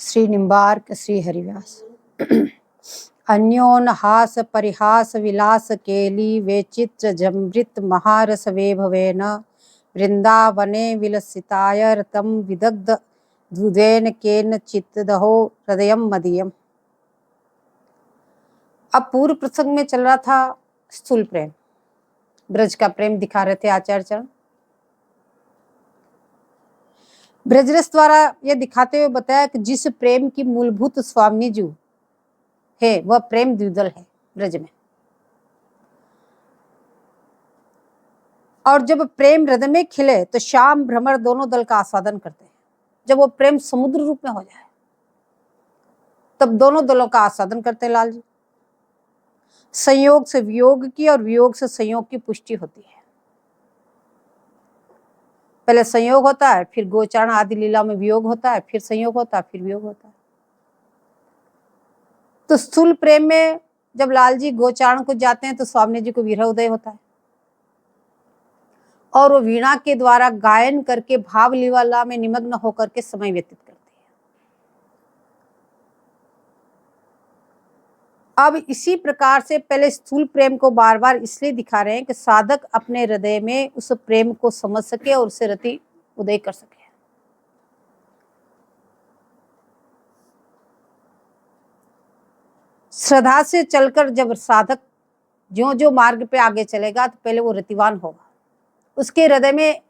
श्री निम्बार्क श्री हरिव्यास। अन्योन हास परिहास विलास केली वे चित्र जमृत महारस वैभवेन वृंदावने विलसिताय रतम विदग्ध दुधेन केन चित्तदहो हृदयम मदीयम। अब पूर्व प्रसंग में चल रहा था स्थूल प्रेम, ब्रज का प्रेम दिखा रहे थे आचार्य चरण। ब्रजरस द्वारा यह दिखाते हुए बताया कि जिस प्रेम की मूलभूत स्वामी जी है वह प्रेम द्विदल है ब्रज में। और जब प्रेम हृदय में खिले तो श्याम भ्रमर दोनों दल का आस्वादन करते हैं। जब वो प्रेम समुद्र रूप में हो जाए तब दोनों दलों का आस्वादन करते हैं लाल जी। संयोग से वियोग की और वियोग से संयोग की पुष्टि होती है। पहले संयोग होता है, फिर गोचारण आदि लीला में वियोग होता है, फिर संयोग होता है, फिर वियोग होता है। तो स्थूल प्रेम में जब लाल जी गोचारण को जाते हैं तो स्वामी जी को विरह उदय होता है और वो वीणा के द्वारा गायन करके भाव लीला में निमग्न होकर के समय व्यतीत करती है। अब इसी प्रकार से पहले स्थूल प्रेम को बार बार इसलिए दिखा रहे हैं कि साधक अपने हृदय में उस प्रेम को समझ सके और उसे रति उदय कर सके। श्रद्धा से चलकर जब साधक जो जो मार्ग पे आगे चलेगा तो पहले वो रतिवान होगा, उसके हृदय में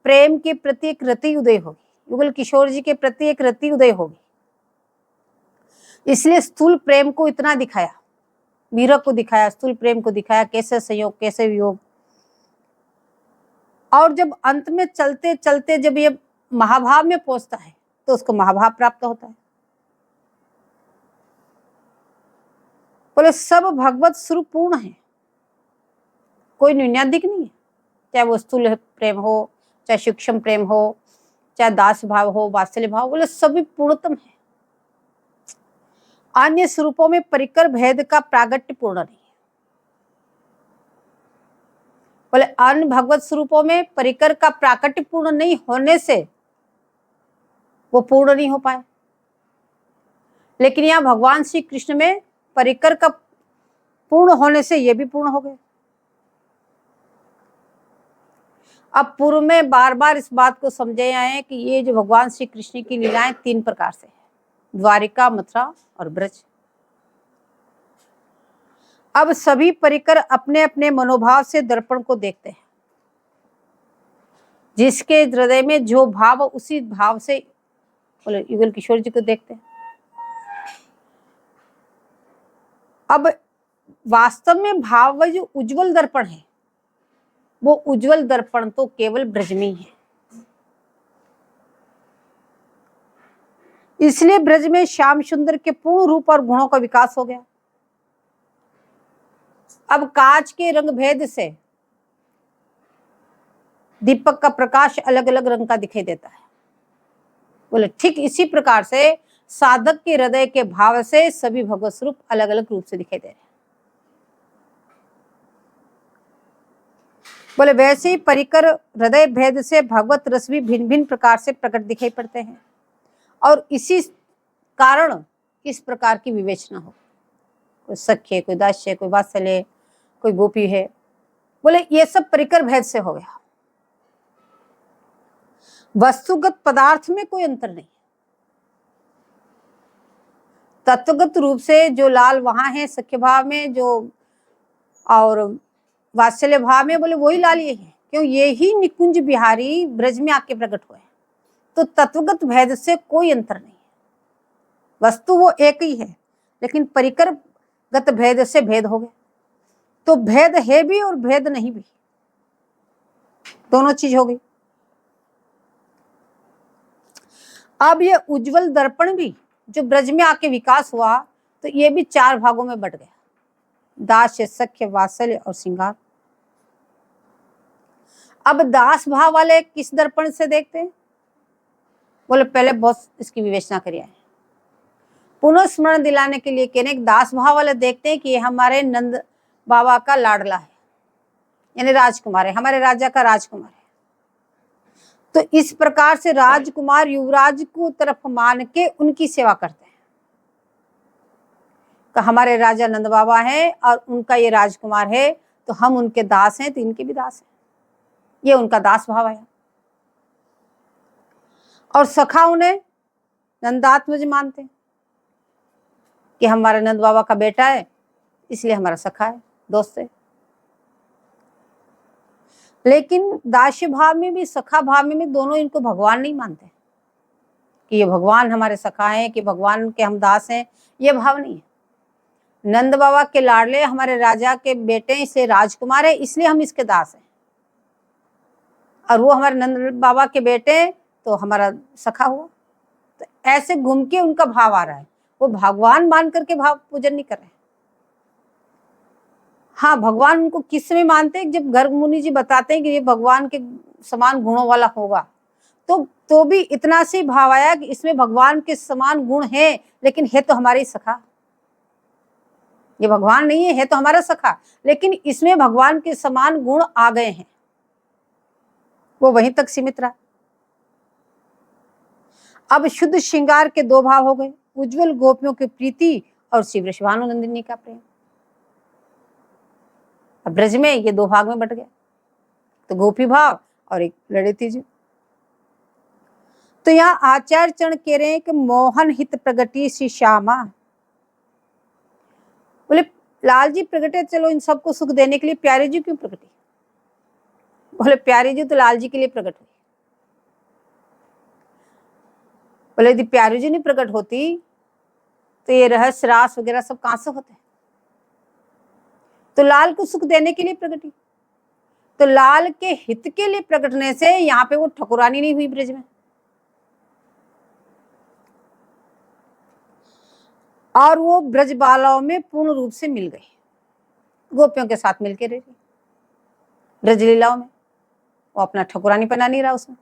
प्रेम के प्रति एक रति उदय होगी, युगल किशोर जी के प्रति एक रति उदय होगी। इसलिए स्थूल प्रेम को इतना दिखाया, विरह को दिखाया, स्थूल प्रेम को दिखाया, कैसे संयोग कैसे वियोग। और जब अंत में चलते चलते जब ये महाभाव में पहुंचता है तो उसको महाभाव प्राप्त होता है। बोले सब भगवत स्वरूप पूर्ण है, कोई न्यूनाधिक नहीं है। चाहे वो स्थूल प्रेम हो, चाहे सूक्ष्म प्रेम हो, चाहे दास भाव हो, वात्सल्य भाव, बोले सभी पूर्णतम है। अन्य स्वरूपों में परिकर भेद का प्रागट्य पूर्ण नहीं है। बोले अन्य भगवत स्वरूपों में परिकर का प्राकट्य पूर्ण नहीं होने से वो पूर्ण नहीं हो पाए, लेकिन यहाँ भगवान श्री कृष्ण में परिकर का पूर्ण होने से ये भी पूर्ण हो गए। अब पूर्व में बार बार इस बात को समझे आए कि ये जो भगवान श्री कृष्ण की लीलाएं तीन प्रकार से है, द्वारिका, मथुरा और ब्रज। अब सभी परिकर अपने अपने मनोभाव से दर्पण को देखते हैं, जिसके हृदय में जो भाव उसी भाव से बोले युगल किशोर जी को देखते हैं। अब वास्तव में भाव जो उज्जवल दर्पण है वो उज्जवल दर्पण तो केवल ब्रज में ही है। इसलिए ब्रज में श्याम सुंदर के पूर्ण रूप और गुणों का विकास हो गया। अब कांच के रंग भेद से दीपक का प्रकाश अलग अलग रंग का दिखाई देता है। बोले ठीक इसी प्रकार से साधक के हृदय के भाव से सभी भगवत स्वरूप अलग अलग रूप से दिखाई दे रहे हैं। बोले वैसे ही परिकर हृदय भेद से भगवत रस भी भिन्न भिन्न प्रकार से प्रकट दिखाई पड़ते हैं और इसी कारण इस प्रकार की विवेचना हो, कोई सख्य, कोई दास्य, कोई वात्सल्य, कोई गोपी है। बोले ये सब परिकर भेद से हो गया। वस्तुगत पदार्थ में कोई अंतर नहीं, तत्वगत रूप से जो लाल वहां है सख्य भाव में जो और वात्सल्य भाव में, बोले वही लाल ये है, क्यों ये ही निकुंज बिहारी ब्रज में आके प्रकट हुए। तो तत्वगत भेद से कोई अंतर नहीं है, वस्तु वो एक ही है, लेकिन परिकरगत भेद से भेद हो गए। तो भेद है भी और भेद नहीं भी, दोनों चीज हो गई। अब ये उज्जवल दर्पण भी जो ब्रज में आके विकास हुआ तो ये भी चार भागों में बट गया, दास्य, सख्य, वात्सल्य और श्रृंगार। अब दास भाव वाले किस दर्पण से देखते हैं? बोले पहले बहुत इसकी विवेचना करिए, पुनः स्मरण दिलाने के लिए कहने दास भाव वाले देखते हैं कि ये हमारे नंद बाबा का लाडला है, यानी राजकुमार है, हमारे राजा का राजकुमार है। तो इस प्रकार से राजकुमार युवराज को तरफ मान के उनकी सेवा करते हैं कि हमारे राजा नंद बाबा हैं और उनका ये राजकुमार है, तो हम उनके दास हैं, तो इनके भी दास हैं। ये उनका दास भाव है। और सखा उन्हें नंदात्मज मानते हैं कि हमारे नंद बाबा का बेटा है, इसलिए हमारा सखा है, दोस्त है। लेकिन दास्य भाव में भी सखा भाव में भी दोनों इनको भगवान नहीं मानते कि ये भगवान हमारे सखा हैं, कि भगवान के हम दास हैं। ये भाव नहीं है। नंद बाबा के लाडले हमारे राजा के बेटे, इसलिए राजकुमार है, इसलिए हम इसके दास हैं। और वो हमारे नंद बाबा के बेटे, तो हमारा सखा हुआ। तो ऐसे घूम के उनका भाव आ रहा है। वो भगवान मान करके भाव पूजन नहीं कर रहे। हाँ, भगवान उनको किस में मानते हैं? जब गर्ग मुनि जी बताते हैं कि ये भगवान के समान गुणों वाला होगा, तो भी इतना से भाव आया कि इसमें भगवान के समान गुण है, लेकिन है तो हमारी सखा। ये भगवान नहीं है तो हमारा सखा, लेकिन इसमें भगवान के समान गुण आ गए हैं। वो वहीं तक सीमित रहा। अब शुद्ध श्रृंगार के दो भाव हो गए, उज्जवल गोपियों की प्रीति और श्री वृषभानुनंदिनी का प्रेम। अब ब्रज में ये दो भाग में बट गए, तो गोपी भाव और एक लड़िती जी। तो यहाँ आचार्य चरण कह रहे हैं कि मोहन हित प्रगति श्री श्यामा। बोले लाल जी प्रगटे, चलो इन सबको सुख देने के लिए। प्यारे जी क्यों प्रगटे? बोले प्यारे जी तो लाल जी के लिए प्रकट हुई। बोले यदि प्यारे जी नहीं प्रकट होती तो ये रहस्य रास वगैरह सब कहां से होते? तो लाल को सुख देने के लिए प्रकटी। तो लाल के हित के लिए प्रकटने से यहाँ पे वो ठकुरानी नहीं हुई ब्रज में। और वो ब्रज बालाओं में पूर्ण रूप से मिल गई, गोपियों के साथ मिलकर रह रही ब्रज लीलाओं में। वो अपना ठकुरानी पना नहीं रहा उसमें,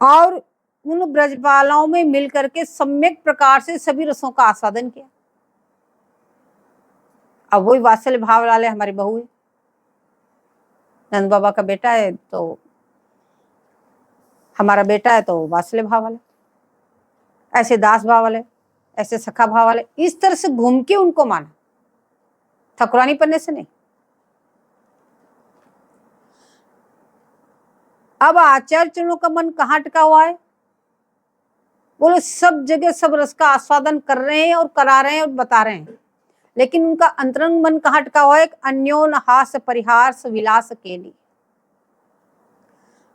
और उन ब्रजबालाओं में मिल करके सम्यक प्रकार से सभी रसों का आस्वादन किया। अब वही वात्सल्य भाव वाले हमारी बहू है, नंद बाबा का बेटा है तो हमारा बेटा है, तो वात्सल्य भाव वाले, ऐसे दास भाव वाले, ऐसे सखा भाव वाले, इस तरह से घूम के उनको माना, ठकुरानी पन्ने से नहीं। अब आचार्य चरणों का मन कहाँ टिका हुआ है? बोलो सब जगह सब रस का आस्वादन कर रहे हैं और करा रहे हैं और बता रहे हैं, लेकिन उनका अंतरंग मन कहाँ टिका हुआ है? अन्योन हास परिहास विलास के लिए।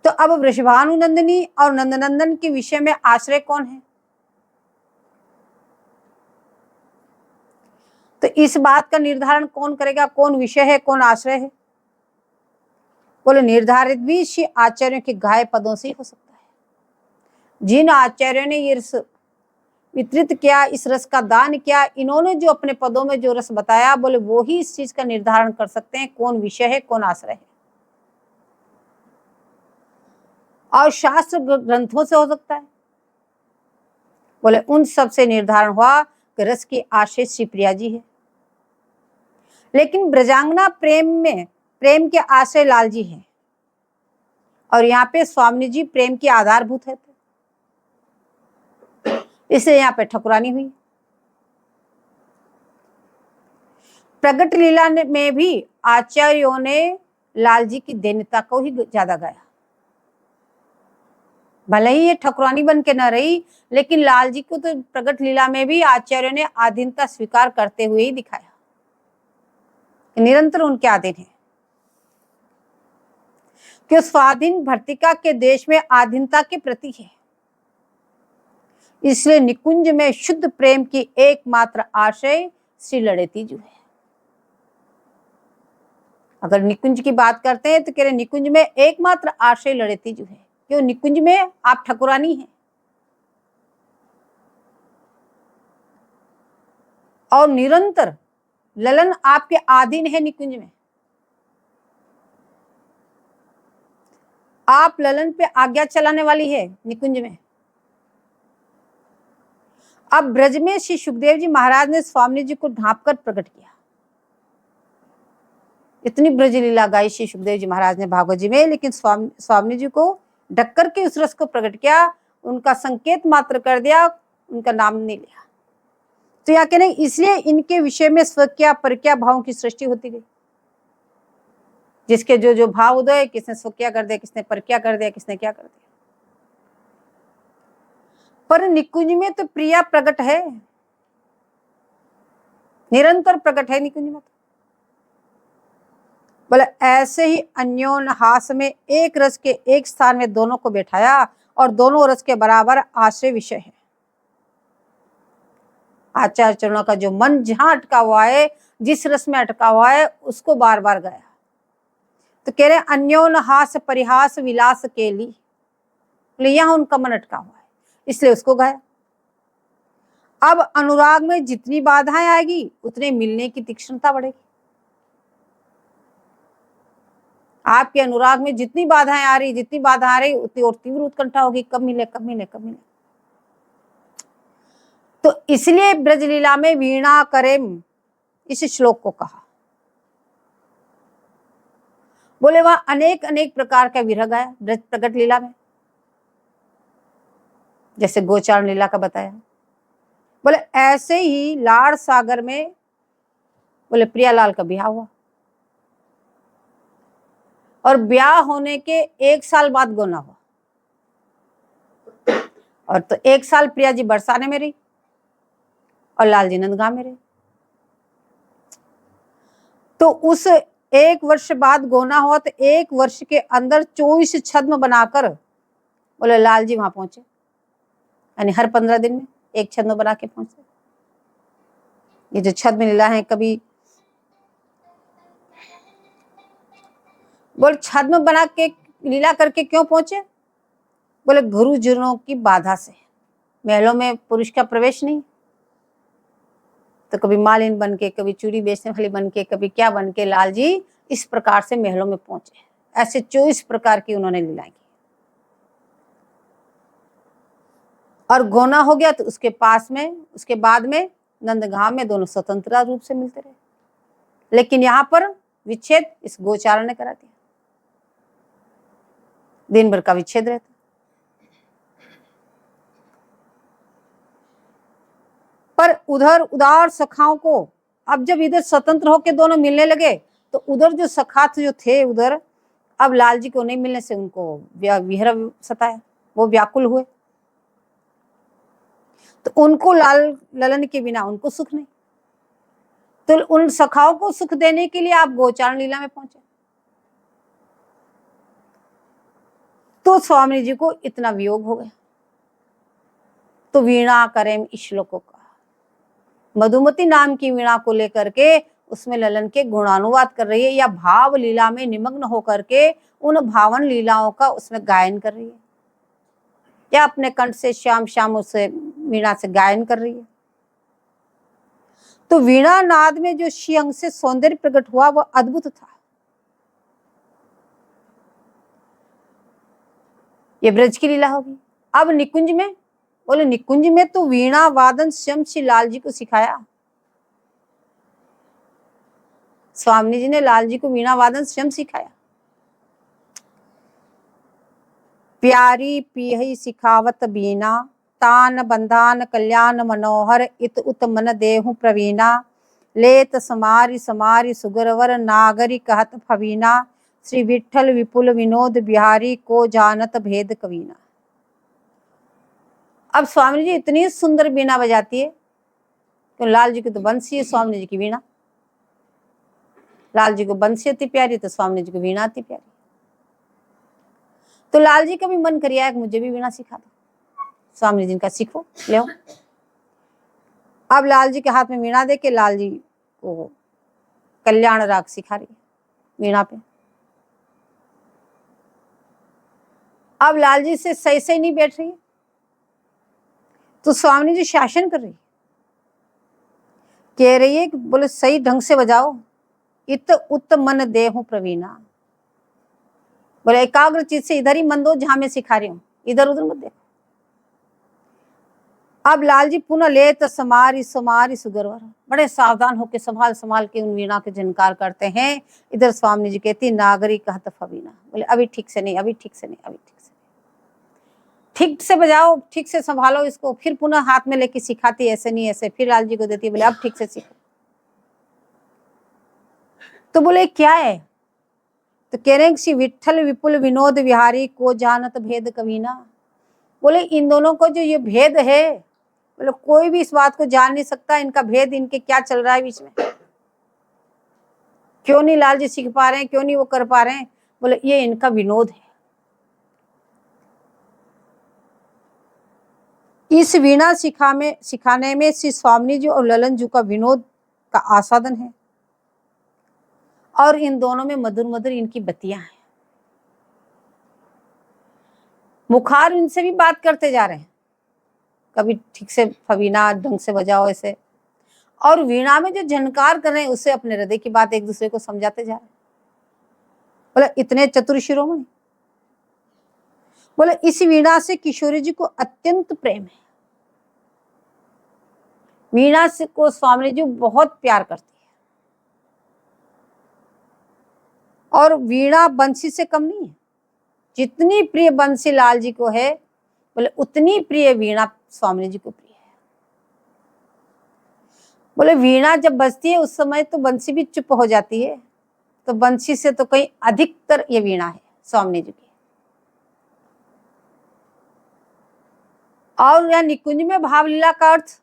तो अब वृषभानुनंदिनी और नंदनंदन के विषय में आश्रय कौन है? तो इस बात का निर्धारण कौन करेगा, कौन विषय है, कौन आश्रय है? बोले निर्धारित भी श्री आचार्यों के गाय पदों से ही हो सकता है। जिन आचार्यों ने ये रस वितरित किया, इस रस का दान किया, इन्होंने जो अपने पदों में जो रस बताया, बोले वो ही इस चीज का निर्धारण कर सकते हैं कौन विषय है, कौन आश्रय है। और शास्त्र ग्रंथों से हो सकता है। बोले उन सब से निर्धारण हुआ कि रस की आश्रय श्री प्रिया जी है, लेकिन ब्रजांगना प्रेम में प्रेम के आश्रय लाल जी हैं, और यहाँ पे स्वामी जी प्रेम की आधारभूत है, इसलिए यहाँ पे ठकुरानी हुई। प्रगट लीला में भी आचार्यों ने लाल जी की दैन्यता को ही ज्यादा गाया। भले ही ये ठकुरानी बन के न रही, लेकिन लाल जी को तो प्रगट लीला में भी आचार्यों ने आधीनता स्वीकार करते हुए ही दिखाया, निरंतर उनके अधीन है। कि स्वाधीन भर्तिका के देश में आधीनता के प्रति है, इसलिए निकुंज में शुद्ध प्रेम की एकमात्र आश्रय श्री लड़ेती जी है। अगर निकुंज की बात करते हैं तो कह रहे निकुंज में एकमात्र आश्रय लड़ेती जी है, क्यों? निकुंज में आप ठकुरानी हैं, और निरंतर ललन आपके आधीन है। निकुंज में आप ललन पे आज्ञा चलाने वाली है निकुंज में। अब ब्रज में श्री सुखदेव जी महाराज ने स्वामी जी को ढांप कर प्रकट किया, इतनी ब्रज लीला गाई श्री सुखदेव जी महाराज ने भागवत जी में, लेकिन स्वामी जी को ढक करके उस रस को प्रकट किया, उनका संकेत मात्र कर दिया, उनका नाम नहीं लिया। तो यहाँ कहने इसलिए इनके विषय में स्वक्या परक्या भावों की सृष्टि होती गई। जिसके जो जो भाव उदय, किसने स्वक्या कर दिया, किसने परक्या कर दिया, किसने क्या कर दिया। पर निकुंज में तो प्रिया प्रकट है, निरंतर प्रकट है निकुंज में। बोले ऐसे ही अन्योन्य हास में एक रस के एक स्थान में दोनों को बैठाया और दोनों रस के बराबर आश्रय विषय है। आचार्य चरणों का जो मन जहां अटका हुआ है, जिस रस में अटका हुआ है, उसको बार बार गाया। तो कह रहे अन्योन्य हास परिहास विलास के लिए यहां उनका मन अटका हुआ है, इसलिए उसको गाया। अब अनुराग में जितनी बाधाएं आएगी उतने मिलने की तीक्ष्णता बढ़ेगी। आपके अनुराग में जितनी बाधाएं आ रही, जितनी बाधा आ रही, उतनी और तीव्र उत्कंठा होगी, कब मिले कब मिले कब मिले। तो इसलिए ब्रजलीला में वीणा करेम इस श्लोक को कहा। बोले वहां अनेक अनेक प्रकार का विरह गाया ब्रज प्रकट लीला में, जैसे गोचारण लीला का बताया। बोले ऐसे ही लाड़ सागर में बोले प्रियालाल का ब्याह हुआ, और ब्याह होने के 1 साल बाद गोना हुआ। और तो 1 साल प्रिया जी बरसाने में रही और लाल जी नंदगांव में रहे। तो उस 1 वर्ष बाद गोना हुआ, तो 1 वर्ष के अंदर 24 छद्म बनाकर बोले लाल जी वहां पहुंचे, यानी हर 15 दिन में एक छद्म बना के पहुंचे। ये जो छद्म लीला है, कभी बोले छद्म बना के लीला करके क्यों पहुंचे? बोले गुरुजनों की बाधा से, महलों में पुरुष का प्रवेश नहीं, तो कभी मालिन बन के, कभी चूड़ी बेचने वाली बन के, कभी क्या बन के लाल जी इस प्रकार से महलों में पहुंचे। ऐसे 24 प्रकार की उन्होंने लीलाएं की। और गोना हो गया तो उसके पास में, उसके बाद में नंदगांव में दोनों स्वतंत्र रूप से मिलते रहे। लेकिन यहां पर विच्छेद इस गोचारण ने करा दिया, दिन भर का विच्छेद रहता। पर उधर उदार सखाओं को अब जब इधर स्वतंत्र होकर दोनों मिलने लगे, तो उधर जो सखात जो थे उधर, अब लाल जी को नहीं मिलने से उनको विरह सताया, वो व्याकुल हुए। तो उनको लाल ललन के बिना उनको सुख नहीं, तो उन सखाओं को सुख देने के लिए आप गोचारण लीला में पहुंचे। तो स्वामी जी को इतना वियोग हो गया। तो वीणा करेम इस श्लोक को कहा। मधुमती नाम की वीणा को लेकर के उसमें ललन के गुणानुवाद कर रही है, या भाव लीला में निमग्न होकर के उन भावन लीलाओं का उसमें गायन कर रही है, या अपने कंठ से श्याम श्याम उसे वीणा से गायन कर रही है। तो वीणा नाद में जो श्रीअंग से सौंदर्य प्रकट हुआ वह अद्भुत था। ये ब्रज की लीला होगी। अब निकुंज में, बोले निकुंज में तो वीणा वादन स्वयं श्री लाल जी को सिखाया। स्वामी जी ने लाल जी को वीणा वादन स्वयं सिखाया। प्यारी पियहि सिखावत बीना, तान बंधान कल्याण मनोहर, इत उत मन देहु प्रवीणा, लेत समारी समारी सुगरवर, नागरी कहत फवीना, श्री विठल विपुल विनोद बिहारी, को जानत भेद कवीना। अब स्वामी जी इतनी सुंदर बीना बजाती है, तो लाल जी की तो बंसी है, स्वामी जी की वीणा। लाल जी को बंसी अति प्यारी, तो स्वामी जी को वीणा अति प्यारी। तो लाल जी का भी मन करिया कि मुझे भी वीणा सिखा दो। स्वामी जी का सीखो, ले। अब लाल जी के हाथ में वीणा दे के लाल जी को कल्याण राग सिखा रही है वीणा पे। अब लाल जी से सही सही नहीं बैठ रही है, तो स्वामी जी शासन कर रही है, कह रही है कि बोले सही ढंग से बजाओ, इत उत मन देहु प्रवीणा। बोले एकाग्र चीज से इधर ही मन दो जहां मैं सिखा रही हूं, इधर उधर मत देखो। अब लाल जी पुनः ले तो समारी समारी सुगरवर, बड़े सावधान होकर संभाल संभाल के उन वीणा के झनकार करते हैं। इधर स्वामी जी कहती नागरी कहत फवीना, बोले अभी ठीक से नहीं, अभी ठीक से नहीं, अभी ठीक से नहीं, ठीक से बजाओ, ठीक से संभालो इसको। फिर पुनः हाथ में लेके सिखाती, ऐसे नहीं ऐसे, फिर लाल जी को देती, बोले अब ठीक से सीखो। तो बोले क्या है? तो कह रहे श्री विठल विपुल विनोद विहारी को जानत भेद कवीना, बोले इन दोनों को जो ये भेद है, बोले कोई भी इस बात को जान नहीं सकता, इनका भेद, इनके क्या चल रहा है बीच में, क्यों नहीं लाल जी सीख पा रहे हैं, क्यों नहीं वो कर पा रहे हैं। बोले ये इनका विनोद है। इस वीणा सिखाने में श्री स्वामी जी और ललन जी का विनोद का आस्वादन है, और इन दोनों में मधुर मधुर इनकी बतियां हैं। मुखार इनसे भी बात करते जा रहे हैं, कभी ठीक से फवीना ढंग से बजाओ ऐसे, और वीणा में जो झनकार कर रहे हैं उससे अपने हृदय की बात एक दूसरे को समझाते जा रहे हैं। बोले इतने चतुर शिरोमणि, बोले इस वीणा से किशोरी जी को अत्यंत प्रेम है। वीणा से को स्वामी जी बहुत प्यार करती है, और वीणा बंसी से कम नहीं है। जितनी प्रिय बंसी लाल जी को है, बोले उतनी प्रिय वीणा स्वामी जी को प्रिय है। बोले वीणा जब बजती है उस समय तो बंसी भी चुप हो जाती है, तो बंसी से तो कहीं अधिकतर ये वीणा है स्वामी जी की। और यह निकुंज में भावलीला का अर्थ,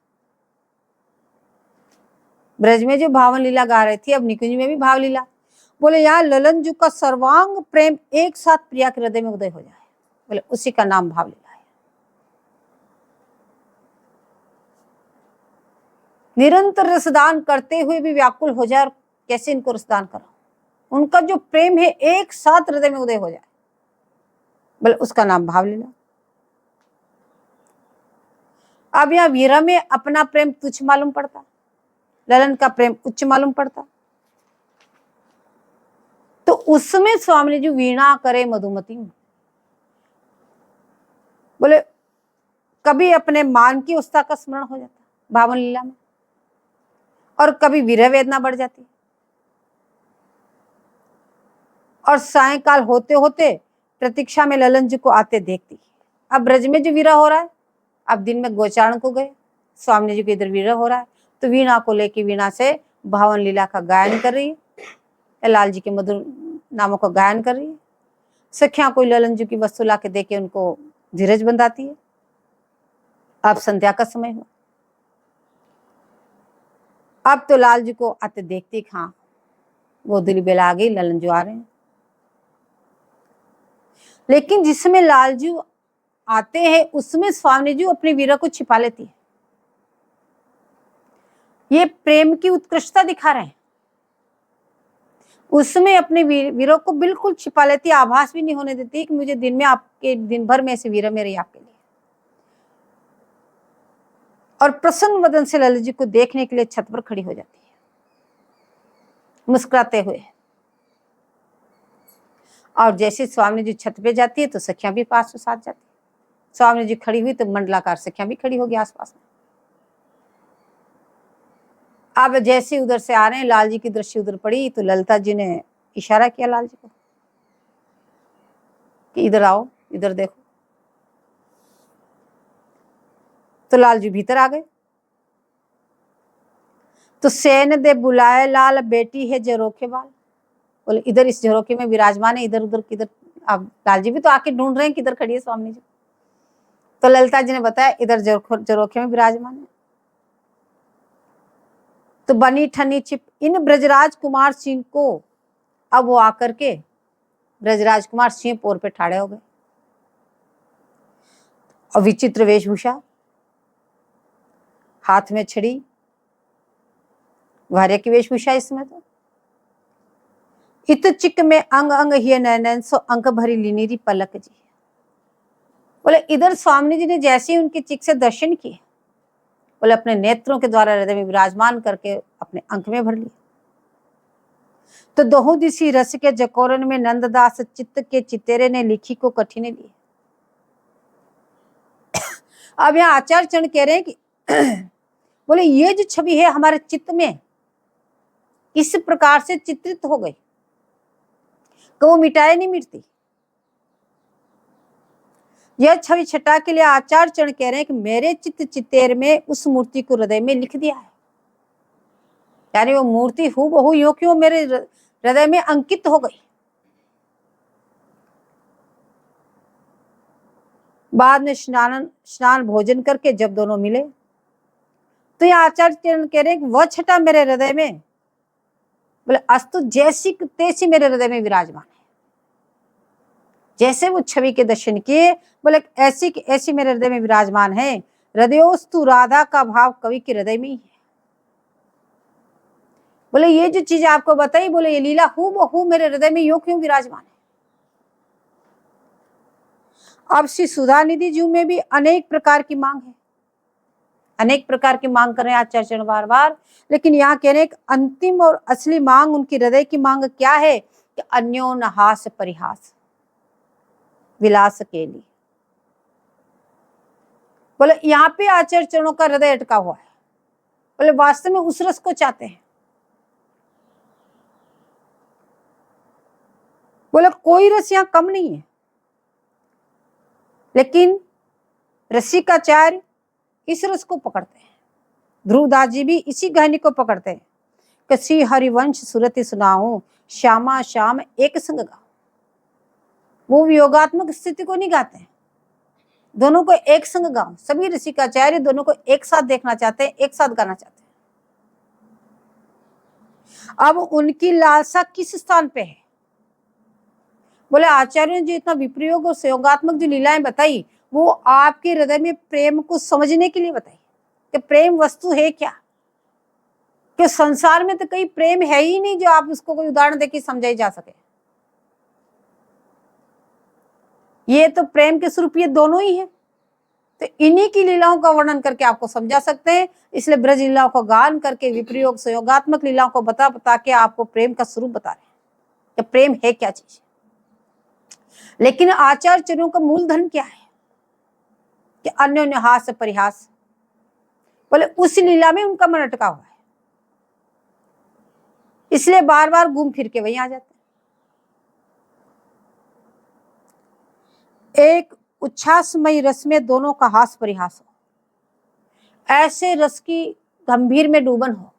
ब्रज में जो भावन लीला गा रही थी, अब निकुंज में भी भावलीला। बोले यहाँ ललन जी का सर्वांग प्रेम एक साथ प्रिया के हृदय में उदय हो जाए, बोले उसी का नाम भावलीला है। निरंतर रसदान करते हुए भी व्याकुल हो जाए, और कैसे इनको रसदान करो, उनका जो प्रेम है एक साथ हृदय में उदय हो जाए, बोले उसका नाम भावलीला। अब यहाँ वीरा में अपना प्रेम तुच्छ मालूम पड़ता, ललन का प्रेम उच्च मालूम पड़ता, तो उसमें स्वामी जी वीणा करे मधुमती। बोले कभी अपने मान की अवस्था का स्मरण हो जाता भावन लीला में, और कभी विरह वेदना बढ़ जाती, और सायंकाल होते होते प्रतीक्षा में ललन जी को आते देखती। अब ब्रज में जो विरह हो रहा है, अब दिन में गोचारण को गए, स्वामी जी को इधर विरह हो रहा है, तो वीणा को लेके वीणा से भावन लीला का गायन कर रही है, लाल जी के मधुर नामों का गायन कर रही है। सखियां कोई ललन जी की वस्तु ला के दे के उनको धीरज बंधाती है। अब संध्या का समय हुआ, अब तो लाल जी को आते देखती, हाँ वो दिल बेला आ गई, ललन जी आ रहे हैं। लेकिन जिसमें लाल जी आते हैं उसमें स्वामी जी अपनी वीरा को छिपा लेती है। ये प्रेम की उत्कृष्टता दिखा रहे हैं, उसमें अपने वीरों को बिल्कुल छिपा लेती, आभास भी नहीं होने देती कि मुझे दिन में आपके, दिन भर में ऐसे वीर मेरे आपके लिए। और प्रसन्न वदन से ललित जी को देखने के लिए छत पर खड़ी हो जाती है मुस्कुराते हुए, और जैसे स्वामी जी छत पे जाती है तो सखियां भी पास में साथ जाती है। स्वामी जी खड़ी हुई तो मंडलाकार सखियां भी खड़ी होगी आसपास में। अब जैसे उधर से आ रहे हैं, लाल जी की दृष्टि उधर पड़ी, तो ललिता जी ने इशारा किया लाल जी को कि इधर आओ, इधर देखो। तो लाल जी भीतर आ गए। तो सैन दे बुलाए लाल बेटी है झरोखे वाल, बोले इधर इस झरोखे में विराजमान है, इधर उधर किधर। अब लाल जी भी तो आके ढूंढ रहे हैं किधर खड़ी है स्वामी जी। तो ललिता जी ने बताया इधर झरोखे में विराजमान है। तो बनी ठनी छिप इन ब्रजराज कुमार सिंह को, अब वो आकर के ब्रजराज कुमार सिंह पोर पे ठाड़े हो गए, और विचित्र वेशभूषा, हाथ में छड़ी, वार्य की वेशभूषा इसमें। तो इत चिक में अंग अंग ही नैन सो अंक भरी लिनीरी पलक जी। बोले इधर स्वामी जी ने जैसे ही उनके चिक से दर्शन किए, बोले अपने नेत्रों के द्वारा हृदय में विराजमान करके अपने अंक में भर लिए। तो दोहु दिशी रस के जकोरन में नंददास चित्त के चितेरे ने लिखी को कठिने लिए। अब यहाँ आचार्य चरण कह रहे हैं कि बोले ये जो छवि है हमारे चित्त में इस प्रकार से चित्रित हो गई कि वो मिटाए नहीं मिटती। यह छवि छटा के लिए आचार्य चरण कह रहे हैं कि मेरे चित्त चित्तेर में उस मूर्ति को हृदय में लिख दिया है, यानी वो मूर्ति हूबहू यो क्यों मेरे हृदय में अंकित हो गई। बाद में स्नान भोजन करके जब दोनों मिले तो यह आचार्य चरण कह रहे हैं कि वह छटा मेरे हृदय में, बोले अस्तु जैसी तैसी मेरे हृदय में विराजमान है। जैसे वो छवि के दर्शन किए, बोले ऐसी की ऐसी मेरे हृदय में विराजमान है। हृदयोस्तु राधा का भाव कवि के हृदय में ही है। बोले ये जो चीज आपको बताई, बोले ये लीला हूबहू मेरे हृदय में यूं क्यों विराजमान है। अब श्री सुधानिधि जी में भी अनेक प्रकार की मांग है, अनेक प्रकार की मांग कर रहे हैं आचार्य चरण बार बार, लेकिन यहाँ कह रहे हैं अंतिम और असली मांग उनकी हृदय की मांग क्या है कि अन्योन हास परिहास विलास के लिए। बोले यहाँ पे आचार्य चरणों का हृदय अटका हुआ है। बोले वास्तव में उस रस को चाहते हैं। बोले कोई रस यहाँ कम नहीं है, लेकिन रसिकाचार्य इस रस को पकड़ते हैं। ध्रुवदास जी भी इसी गहनी को पकड़ते हैं कि श्री हरिवंश सुरति सुनाऊं श्यामा श्याम एक संग गाऊं। वो वियोगात्मक स्थिति को नहीं गाते हैं, दोनों को एक संग गाऊं। सभी रसिकाचार्य दोनों को एक साथ देखना चाहते हैं, एक साथ गाना चाहते हैं। अब उनकी लालसा किस स्थान पे है। बोले आचार्य ने जो इतना विप्रयोग और संयोगात्मक जो लीलाएं बताई, वो आपके हृदय में प्रेम को समझने के लिए बताई कि प्रेम वस्तु है क्या, कि संसार में तो कई प्रेम है ही नहीं जो आप उसको कोई उदाहरण देके समझाई जा सके। ये तो प्रेम के स्वरूप ये दोनों ही है, तो इन्हीं की लीलाओं का वर्णन करके आपको समझा सकते हैं। इसलिए ब्रज लीलाओं को गान करके विप्रयोग संयोगात्मक लीलाओं को बता बता के आपको प्रेम का स्वरूप बता रहे हैं कि प्रेम है क्या चीज। लेकिन आचार्य चरणों का मूलधन क्या है कि अन्योन्य हास परिहास। बोले उस लीला में उनका मन अटका हुआ है, इसलिए बार बार घूम फिर के वहीं आ जाते हैं। एक उच्छ्वासमयी रस में दोनों का हास परिहास हो, ऐसे रस की गंभीर में डूबन हो,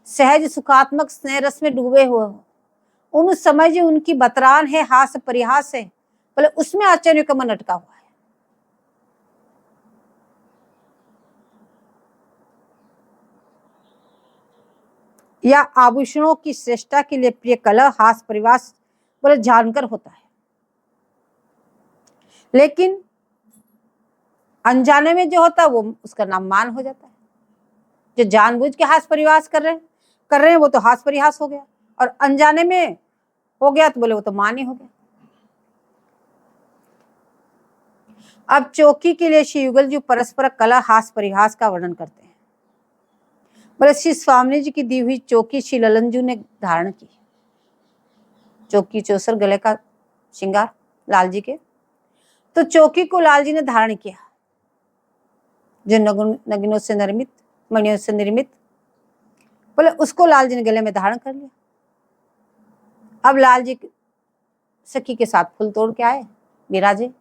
सहज सुखात्मक स्नेह रस में डूबे हुए हो, उन समय जो उनकी बतरान है हास परिहास है, बोले उसमें आचार्य का मन अटका हुआ है। या आभूषणों की श्रेष्ठता के लिए प्रिय कलह हास परिवास बोले जानकर होता है, लेकिन अनजाने में जो होता है वो उसका नाम मान हो जाता है। जो जानबूझ के हास परिवास कर रहे हैं वो तो हास परिहास हो गया, और अनजाने में हो गया तो बोले वो तो मान ही हो गया। अब चौकी के लिए श्री युगल जी परस्पर कला हास परिहास का वर्णन करते हैं। बोले श्री स्वामी जी की दी हुई चौकी श्री ललन जी ने धारण की। चौकी चौसर गले का श्रृंगार लाल जी के, तो चौकी को लाल जी ने धारण किया, जो नगिनों से निर्मित मणियों से निर्मित, बोले उसको लाल जी ने गले में धारण कर लिया। अब लाल जी सखी के साथ फूल तोड़ के आए विराजे,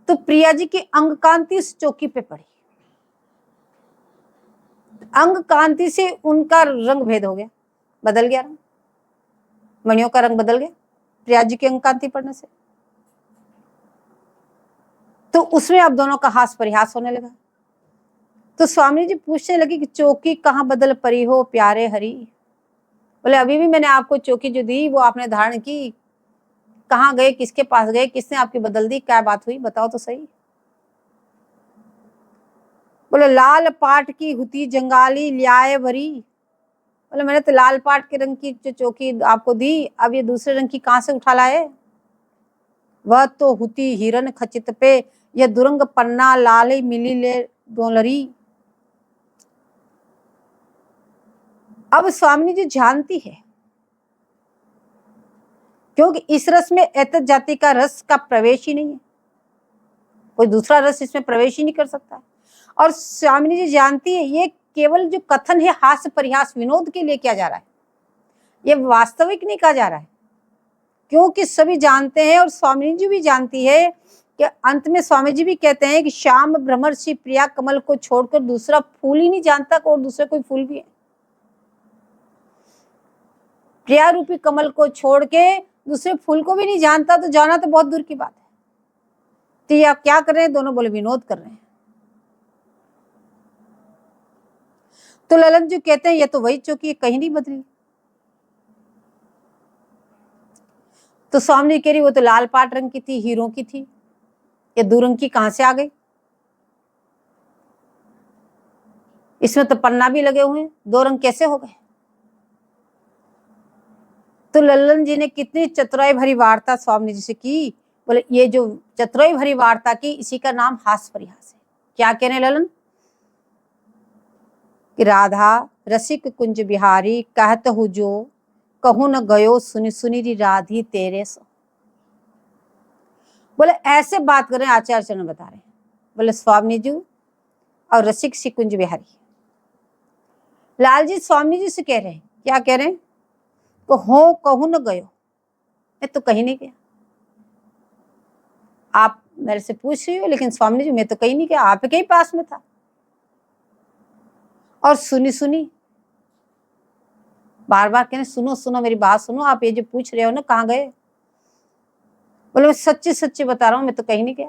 तो प्रिया जी की अंग कांति उस चौकी पे पड़ी। अंग कांति से उनका रंग भेद हो गया, बदल गया रंग, मणियों का रंग बदल गया प्रिया जी की अंग कांति पड़ने से। तो उसमें अब दोनों का हास परिहास होने लगा। तो स्वामी जी पूछने लगे कि चौकी कहाँ बदल परी हो प्यारे हरि। बोले अभी भी मैंने आपको चौकी जो दी वो आपने धारण की, कहाँ गए, किसके पास गए, किसने आपकी बदल दी, क्या बात हुई बताओ तो सही। बोले लाल पाट की हुती जंगाली ल्याए भरी। बोले मैंने तो लाल पाट के रंग की जो चौकी आपको दी, अब ये दूसरे रंग की कहां से उठा लाए। वह तो हुती हिरन खचित पे यह दुरंग पन्ना लाल मिली ले डोलरी। अब स्वामी जी जानती है, क्योंकि इस रस में एतत जाति का रस का प्रवेश ही नहीं है, कोई दूसरा रस इसमें प्रवेश ही नहीं कर सकता। और स्वामिनी जी जानती है ये केवल जो कथन है हास्य परिहास विनोद के लिए किया जा रहा है, ये वास्तविक नहीं कहा जा रहा है, क्योंकि सभी जानते हैं और स्वामी जी भी जानती है कि अंत में स्वामी जी भी कहते हैं कि श्याम भ्रमर श्री प्रिया कमल को छोड़कर दूसरा फूल ही नहीं जानता और दूसरे कोई फूल भी है। प्रिया रूपी कमल को छोड़ के दूसरे फूल को भी नहीं जानता तो जाना तो बहुत दूर की बात है। तो ये आप क्या कर रहे हैं? दोनों बोले विनोद कर रहे हैं। तो ललन जी कहते हैं ये तो वही चौकी कहीं नहीं बदली। तो स्वामी जी कह रही वो तो लाल पाट रंग की थी, हीरों की थी, ये दो रंग की कहां से आ गई? इसमें तो पन्ना भी लगे हुए हैं, दो रंग कैसे हो गए? तो लल्लन जी ने कितनी चतुराई भरी वार्ता स्वामी जी से की। बोले ये जो चतुराई भरी वार्ता की इसी का नाम हास्य परिहास है। क्या कहने ललन कि राधा रसिक कुंज बिहारी कहत हूँ जो कहूँ न गयो सुनी सुनी री राधी तेरे सो। बोले ऐसे बात कर रहे हैं आचार्य चरण बता रहे हैं। बोले स्वामी जी और रसिक सी कुंज बिहारी लाल जी स्वामी जी से कह रहे हैं, क्या कह रहे हैं? तो हो कहूँ न गयो, मैं तो कहीं नहीं गया। आप मेरे से पूछ रही हो लेकिन स्वामी जी मैं तो कहीं नहीं गया, आपके ही पास में था। और सुनी सुनी बार बार कहने सुनो सुनो मेरी बात सुनो, आप ये जो पूछ रहे हो ना कहाँ गए? बोले मैं सच्ची सच्ची बता रहा हूं मैं तो कहीं नहीं गया।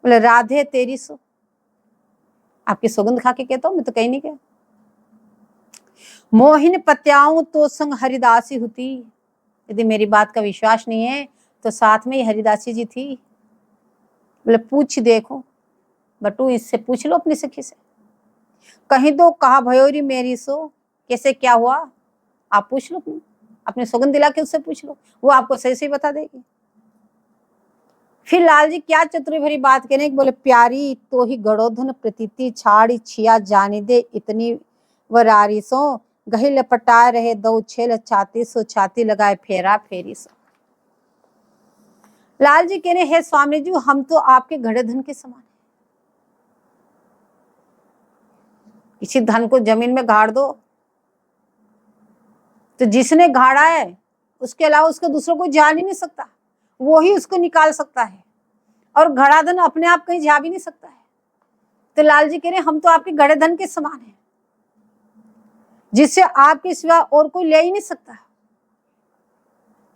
बोले राधे तेरी सो, आपकी सौगंध खा के कहता हूं मैं तो कहीं नहीं गया। मोहिन पत्याऊं तो संग हरिदासी होती, यदि मेरी बात का विश्वास नहीं है तो साथ में ही हरिदासी जी थी। बोले पूछ देखो बटू, इससे पूछ लो अपनी सखी से, कहीं तो कहा भयोरी मेरी सो, कैसे क्या हुआ आप पूछ लो, अपने सौगंध दिला के उससे पूछ लो, वो आपको सही सही बता देगी। फिर लाल जी क्या चतुरी भरी बात कहने, बोले प्यारी तो ही गड़ोधन प्रतीति छाड़ी छिया जाने दे इतनी वरारी सो, गही लपटाए रहे दो छेल छाती सो, छाती लगाए फेरा फेरी सो। लाल जी कहने हे स्वामी जी हम तो आपके घड़े धन के समान है। इसी धन को जमीन में गाड़ दो तो जिसने गाड़ा है उसके अलावा उसको दूसरा कोई जा नहीं सकता, वो ही उसको निकाल सकता है, और घड़ा धन अपने आप कहीं जा भी नहीं सकता है। तो लाल जी कह रहे हम तो आपके घड़े धन के समान है, जिससे आपके सिवा और कोई ले ही नहीं सकता।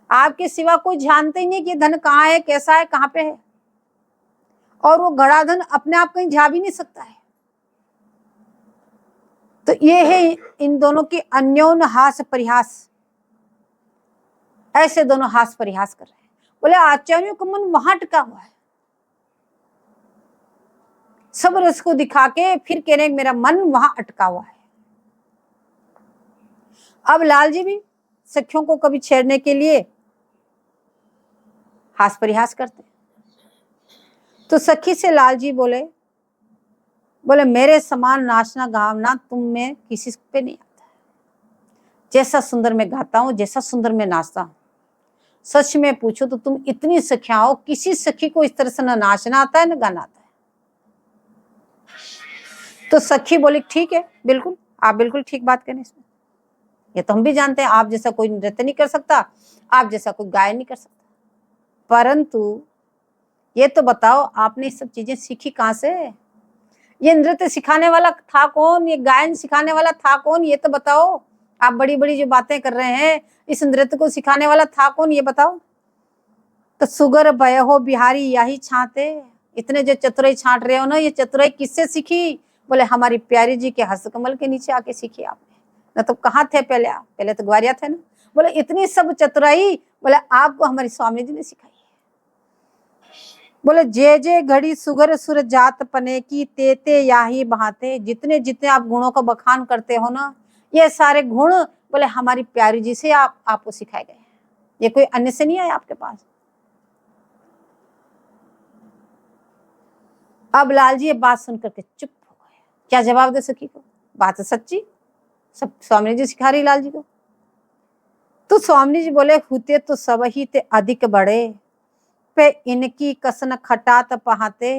आपके सिवा कोई जानते ही नहीं कि धन कहाँ है, कैसा है, कहाँ पे है, और वो घड़ा धन अपने आप कहीं जा भी नहीं सकता है। तो ये है इन दोनों की अन्योन हास्य परिहास, ऐसे दोनों हास्य परिहास कर रहे हैं। बोले आचार्यों का मन वहां टिका हुआ है, सब रस को दिखा के फिर कह रहे मेरा मन वहां अटका हुआ है। अब लाल जी भी सखियों को कभी छेड़ने के लिए हास परिहास करते। तो सखी से लाल जी बोले मेरे समान नाचना गावना तुम में किसी पे नहीं आता है। जैसा सुंदर मैं गाता हूं, जैसा सुंदर मैं नाचता हूं, सच में पूछो तो तुम इतनी सखियां हो, किसी सखी को इस तरह से ना नाचना आता है ना गाना आता है। तो सखी बोली ठीक है, बिल्कुल आप बिल्कुल ठीक बात करें इसमें, ये तो हम भी जानते हैं आप जैसा कोई नृत्य नहीं कर सकता, आप जैसा कोई गायन नहीं कर सकता, परंतु ये तो बताओ आपने सब चीजें सीखी कहां से? ये नृत्य सिखाने वाला था कौन? ये गायन सिखाने वाला था कौन? ये तो बताओ। आप बड़ी बड़ी जो बातें कर रहे हैं, इस नृत्य को सिखाने वाला था कौन ये बताओ। तो सुगर बय हो बिहारी यही छाते, इतने जो चतुराई छांट रहे हो ना, ये चतुराई किससे सीखी? बोले हमारी प्यारी जी के हस्तकमल के नीचे आके सीखी आपने, न तो कहाँ थे पहले आप? पहले तो ग्वारिया थे ना। बोले इतनी सब चतुराई बोले आपको हमारी स्वामी जी ने सिखाई है। बोले जे जे घड़ी सुगर सुर जात पने की तेते याही बहाते, जितने जितने आप गुणों का बखान करते हो ना, ये सारे गुण बोले हमारी प्यारी जी से आपको सिखाए गए हैं, ये कोई अन्य से नहीं आया आपके पास। अब लाल जी ये बात सुनकर के चुप हो गए, क्या जवाब दे सखी को? बात है सच्ची, सब स्वामी जी सिखा रही लाल जी को। तो स्वामी जी बोले हुते तो सब ही ते अधिक बड़े, पे इनकी कसन खटात पहाते।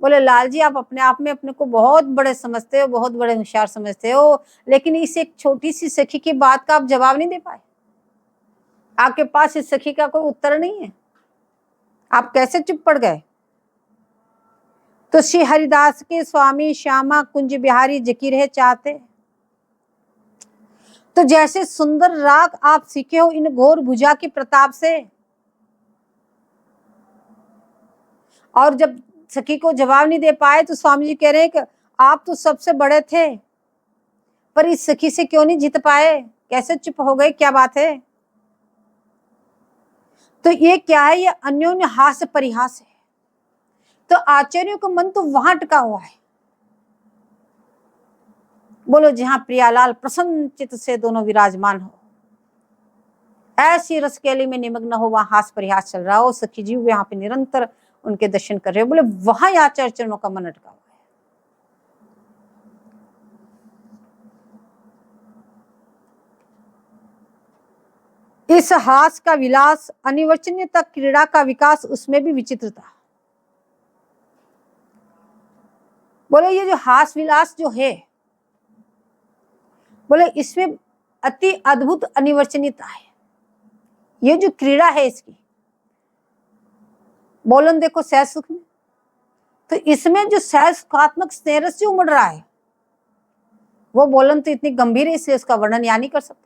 बोले लाल जी आप अपने आप में अपने को बहुत बड़े समझते हो, बहुत बड़े होशियार समझते हो, लेकिन इस एक छोटी सी सखी की बात का आप जवाब नहीं दे पाए। आपके पास इस सखी का कोई उत्तर नहीं है, आप कैसे चुप पड़ गए। तो श्री हरिदास के स्वामी श्यामा कुंज बिहारी जकी रहे चाहते। तो जैसे सुंदर राग आप सीखे हो इन घोर भुजा की प्रताप से, और जब सखी को जवाब नहीं दे पाए तो स्वामी जी कह रहे हैं कि आप तो सबसे बड़े थे, पर इस सखी से क्यों नहीं जीत पाए, कैसे चुप हो गए, क्या बात है। तो ये क्या है, ये अन्योन्य हास परिहास है। तो आचार्यों का मन तो वहां टिका हुआ है। बोलो जहां प्रियालाल प्रसन्न चित्त से दोनों विराजमान हो, ऐसी रसकेली में निमग्न हो, वहां हास परिहास चल रहा हो, सखी जी यहाँ पे निरंतर उनके दर्शन कर रहे हो। बोले वहां आचार्य चरणों का मन अटका हुआ है। इस हास का विलास, अनिर्वचनीयता, क्रीड़ा का विकास, उसमें भी विचित्रता। बोले ये जो हास विलास जो है, बोले इसमें अति अद्भुत अनिर्वचनीयता है। ये जो क्रीड़ा है इसकी, बोलन देखो सहज सुख में, तो इसमें जो सहज सुखात्मक स्नेह से उमड़ रहा है, वो बोलन तो इतनी गंभीर है, इसलिए उसका वर्णन या नहीं कर सकते।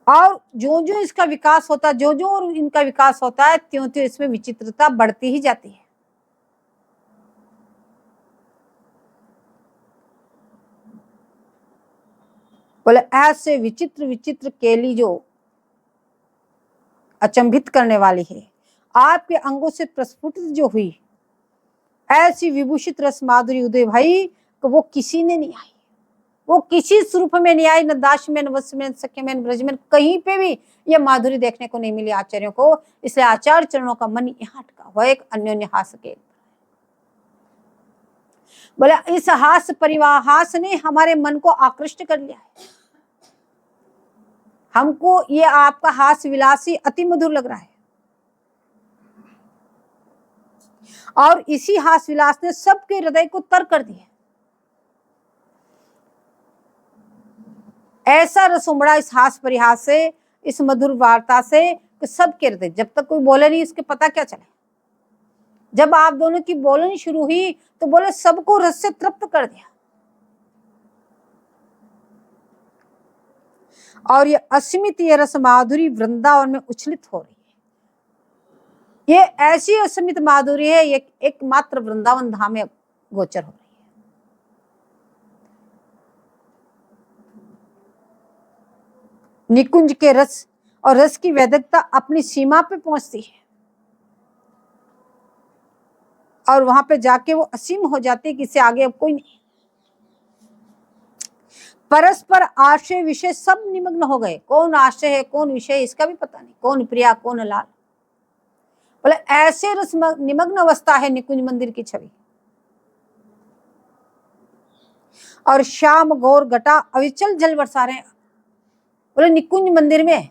और जो जो इसका विकास होता, जो जो इनका विकास होता है, त्यों त्यों इसमें विचित्रता बढ़ती ही जाती है। बोले ऐसे विचित्र विचित्र केली जो अचंभित करने वाली है, आपके अंगों से प्रस्फुटित जो हुई, ऐसी विभूषित रस माधुरी उदय भाई, तो वो किसी ने नहीं आई, वो किसी स्वरूप में नहीं आई, न दास में, न वत्स में, न सख्य में, न ब्रज में, कहीं पे भी ये माधुरी देखने को नहीं मिली आचार्यों को। इसलिए आचार्य चरणों का मन यहाँ अटका हुआ, एक अन्योन्य हास के। बोले इस हास परिवाहास ने हमारे मन को आकृष्ट कर लिया है, हमको ये आपका हास विलासी अति मधुर लग रहा है। और इसी हास विलास ने सबके हृदय को तर कर दिया। ऐसा रस उमड़ा इस हास परिहास से, इस मधुर वार्ता से, कि सबके हृदय, जब तक कोई बोले नहीं इसके पता क्या चले, जब आप दोनों की बोलनी शुरू हुई तो बोले सबको रस से तृप्त कर दिया। और ये असीमित ये रस माधुरी वृंदावन में उछलित हो रही है। ये ऐसी असीमित माधुरी है, ये एकमात्र वृंदावन धाम में गोचर हो रही है। निकुंज के रस और रस की वैधकता अपनी सीमा पे पहुंचती है, और वहां पे जाके वो असीम हो जाती है कि इससे आगे अब कोई नहीं। परस्पर आश्रय विषय सब निमग्न हो गए, कौन आश्रय है कौन विषय इसका भी पता नहीं, कौन प्रिया कौन लाल। बोले ऐसे रस निमग्न अवस्था है निकुंज मंदिर की छवि। और श्याम गौर घटा अविचल जल बरसा रहे हैं। बोले निकुंज मंदिर में,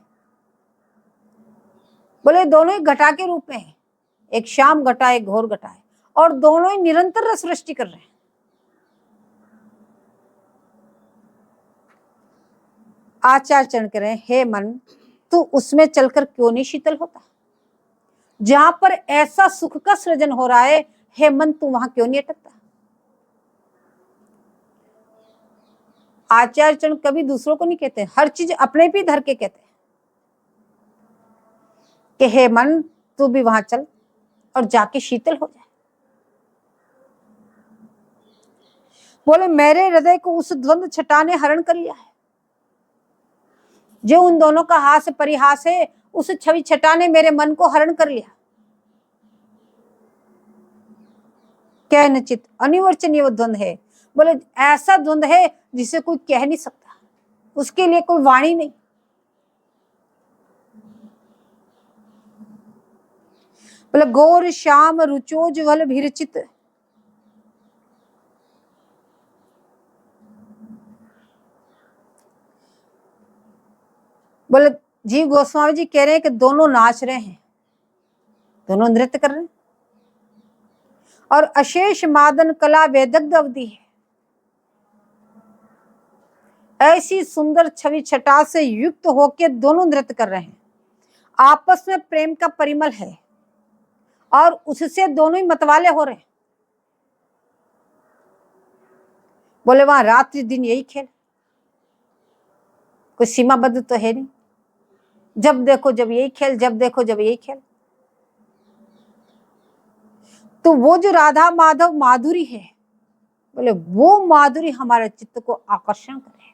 बोले दोनों ही घटा के रूप में है, एक श्याम घटा एक घोर घटा है, और दोनों ही निरंतर रस वृष्टि कर रहे हैं। आचार्य चरण कह रहे हैं, हे मन तू उसमें चलकर क्यों नहीं शीतल होता, जहां पर ऐसा सुख का सृजन हो रहा है, हे मन तू वहां क्यों नहीं अटकता। आचार्य चरण कभी दूसरों को नहीं कहते, हर चीज अपने पे धर के कहते हैं कि हे मन तू भी वहां चल और जाके शीतल हो जाए। बोले मेरे हृदय को उस द्वंद्व छटा ने हरण कर लिया है, जो उन दोनों का हास परिहास है, उस छवि छटा ने मेरे मन को हरण कर लिया। कह नचित अनिवर्चनीय द्वंद है। बोले ऐसा द्वंद है जिसे कोई कह नहीं सकता, उसके लिए कोई वाणी नहीं। बोले गौर श्याम रुचोज्वल भीरचित, बोले जीव गोस्वामी जी कह रहे हैं कि दोनों नाच रहे हैं, दोनों नृत्य कर रहे हैं, और अशेष मादन कला वेदग्ध अवधि है। ऐसी सुंदर छवि छटा से युक्त होकर दोनों नृत्य कर रहे हैं, आपस में प्रेम का परिमल है और उससे दोनों ही मतवाले हो रहे हैं। बोले वहां रात्रि दिन यही खेल, कोई सीमाबद्ध तो है नहीं, जब देखो जब यही खेल, जब देखो जब यही खेल। तो वो जो राधा माधव माधुरी है, बोले वो माधुरी हमारे चित्त को आकर्षण करे।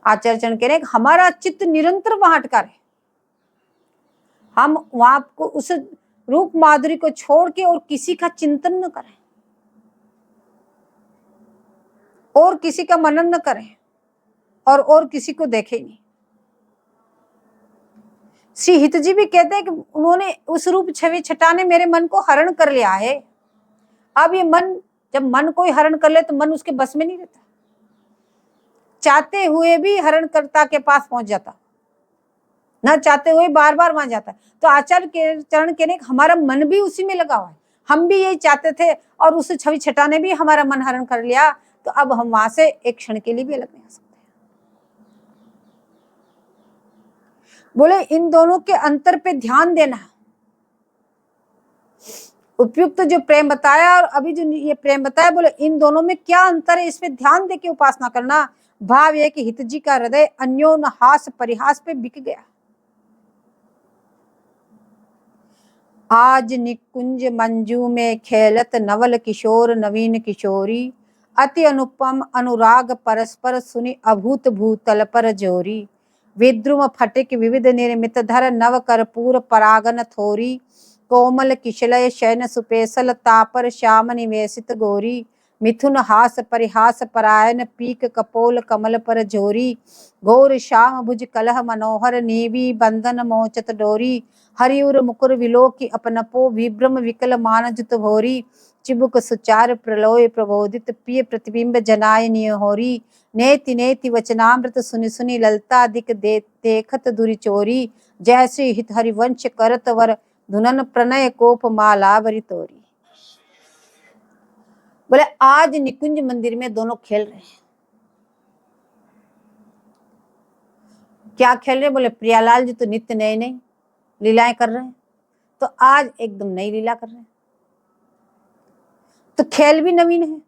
आचार्य चरण कह रहे हैं हमारा चित्त निरंतर वहां अटका रहे, हम वहां को उस रूप माधुरी को छोड़ के और किसी का चिंतन न करें, और किसी का मनन न करें, और किसी को देखे नहीं। श्री हित जी भी कहते हैं कि उन्होंने उस रूप छवि छटा ने मेरे मन को हरण कर लिया है। अब ये मन, जब मन कोई हरण कर ले तो मन उसके बस में नहीं रहता, चाहते हुए भी हरणकर्ता के पास पहुंच जाता, ना चाहते हुए बार बार वहां जाता। तो आचार्य के चरण कहने हमारा मन भी उसी में लगा हुआ है, हम भी यही चाहते थे और उस छवि छटा ने भी हमारा मन हरण कर लिया, तो अब हम वहां से एक क्षण के लिए भी अलग नहीं हो सकते। बोले इन दोनों के अंतर पे ध्यान देना। उपयुक्त जो प्रेम बताया और अभी जो ये प्रेम बताया, बोले इन दोनों में क्या अंतर है, इसमें ध्यान दे के उपासना करना। भाव यह कि हित जी का हृदय अन्योन हास परिहास पे बिक गया। आज निकुंज मंजू में खेलत नवल किशोर नवीन किशोरी, अति अनुपम अनुराग परस्पर सुनि अभूत भूतल पर जोरी। विद्रुम फटिक विविध निर्मित धर नव कर्पूर परागन थोरी, कोमल किशलय शयन सुपेसल तापर श्याम निवेशित गोरी। मिथुन हास परिहास परायन पीक कपोल कमल पर जोरी, घोर श्याम भुज कलह मनोहर नीवी बंधन मोचत डोरी। हरिउर मुकुर विलोकी अपनपो विभ्रम विकल मानजुत भोरी, चिबुक सुचार प्रलोय प्रबोधित प्रिय प्रतिबिंब जनाय निहोरी। नेति नेति वचनामृत सुनि सुनि ललता दिक देखत दुरि चोरी, जय श्री हित हरिवंश करत वर धुनन प्रणय कोप मालावरी तोरी। बोले आज निकुंज मंदिर में दोनों खेल रहे हैं। क्या खेल रहे? बोले प्रियालाल जी तो नित्य नए नए लीलाएं कर रहे हैं, तो आज एकदम नई लीला कर रहे हैं, तो खेल भी नवीन है,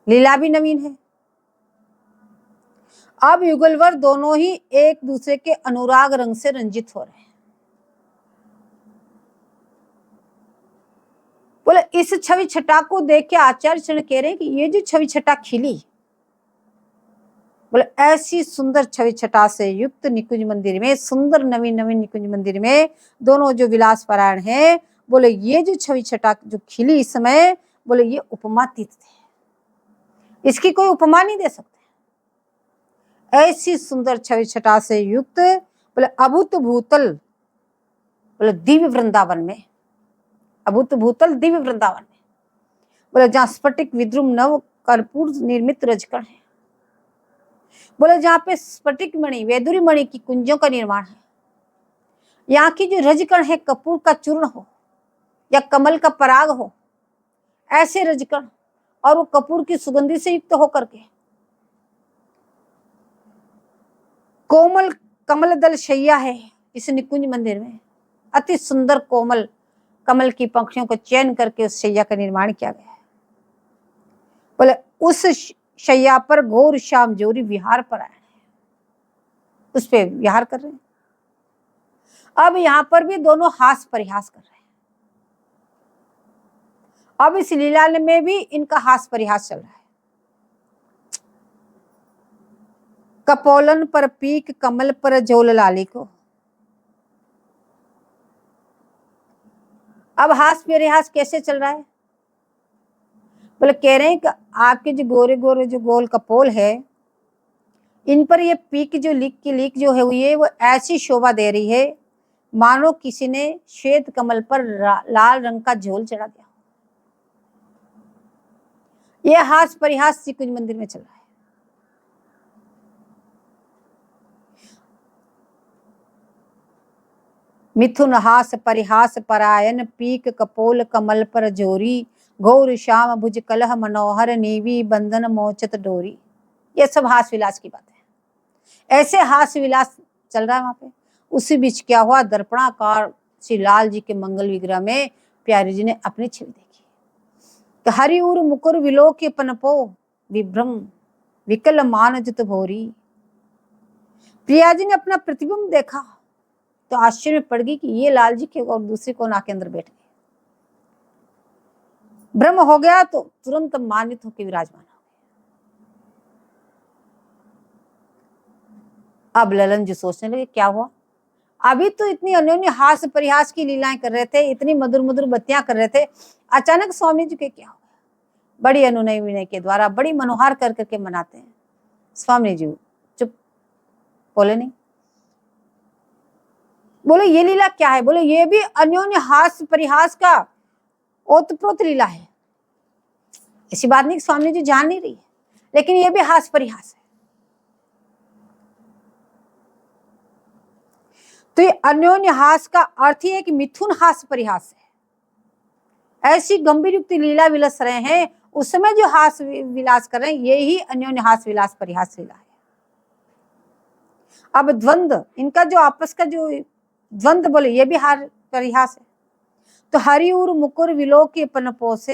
लीला भी नवीन है। अब युगलवर दोनों ही एक दूसरे के अनुराग रंग से रंजित हो रहे हैं। बोले इस छवि छटा को देख के आचार्य चरण कह रहे हैं कि ये जो छवि छटा खिली, बोले ऐसी सुंदर छवि छटा से युक्त निकुंज मंदिर में, सुंदर नवीन नवीन निकुंज मंदिर में दोनों जो विलास पारायण है, बोले ये जो छवि छटा जो खिली इस समय, बोले ये उपमातीत थे, इसकी कोई उपमा नहीं दे सकते। ऐसी सुंदर छवि छटा से युक्त, बोले अभूत भूतल, बोले दिव्य वृंदावन में, अभूत भूतल दिव्य वृंदावन में, बोले जहां स्फटिक विद्रुम नव कर्पूर निर्मित रजकण है, बोले जहां पे स्फटिक मणि वैदुरी मणि की कुंजों का निर्माण है, यहाँ की जो रजकण है कपूर का चूर्ण हो या कमल का पराग हो, ऐसे रजकण, और वो कपूर की सुगंधि से युक्त होकर के कोमल कमल दल शैया है इस निकुंज मंदिर में। अति सुंदर कोमल कमल की पंखियों को चयन करके उस शैया का निर्माण किया गया है। बोले उस शैया पर घोर श्याम जोरी विहार पर आए, उस पे विहार कर रहे हैं। अब यहां पर भी दोनों हास परिहास कर रहे हैं। अब इस लीला में भी इनका हास परिहास चल रहा है। कपोलन पर पीक कमल पर झोल लाली को, अब हास परिहास कैसे चल रहा है? बोले कह रहे हैं कि आपके जो गोरे गोरे जो गोल कपोल है, इन पर ये पीक जो लीक जो है हुई है, वो ऐसी शोभा दे रही है मानो किसी ने श्वेत कमल पर लाल रंग का झोल चढ़ा दिया। यह हास परिहास निकुंज मंदिर में चल रहा है। मिथुन हास परिहास परायन, पीक कपोल कमल पर जोरी, गौर श्याम भुज कलह मनोहर, नीवी बंधन मोचत डोरी। ये सब हास विलास की बात है। ऐसे हास विलास चल रहा है वहां पे। उसी बीच क्या हुआ, दर्पणाकार श्री लाल जी के मंगल विग्रह में प्यारी जी ने अपनी छवि देखी। तो हरि उर मुकुर विलोक पनपो, विभ्रम विकल मान जित भोरी। प्रिया जी ने अपना प्रतिबिंब देखा तो आश्चर्य में पड़ गई कि ये लाल जी के और दूसरे कौन आके अंदर बैठ गए। ब्रह्म हो गया तो तुरंत मानित होकर विराजमान हो गए। अब ललन जी सोचने लगे क्या हुआ, अभी तो इतनी अन्योन्य हास्य परिहास की लीलाएं कर रहे थे, इतनी मधुर मधुर बत्तियां कर रहे थे, अचानक स्वामी जी के क्या हो गया। बड़ी अनुनय विनय के द्वारा बड़ी मनोहार कर करके मनाते हैं। स्वामी जी चुप, बोले नहीं। बोले ये लीला क्या है, बोले ये भी अन्योन्य हास्य परिहास का ओतप्रोत लीला है। ऐसी बात नहीं स्वामी जी जान नहीं रही है, लेकिन ये भी हास्य परिहास है। तो ये अन्योन्य हास का अर्थ ही है कि मिथुन हास परिहास है। ऐसी गंभीर युक्ति लीला विलस रहे हैं, उस समय जो हास विलास कर रहे हैं यही अन्योन्य हास विलास परिहास लीला है। अब द्वंद्व, इनका जो आपस का जो द्वंद्व बोले ये भी हार परिहास है। तो हरि उर मुकुर विलोक पनपो से,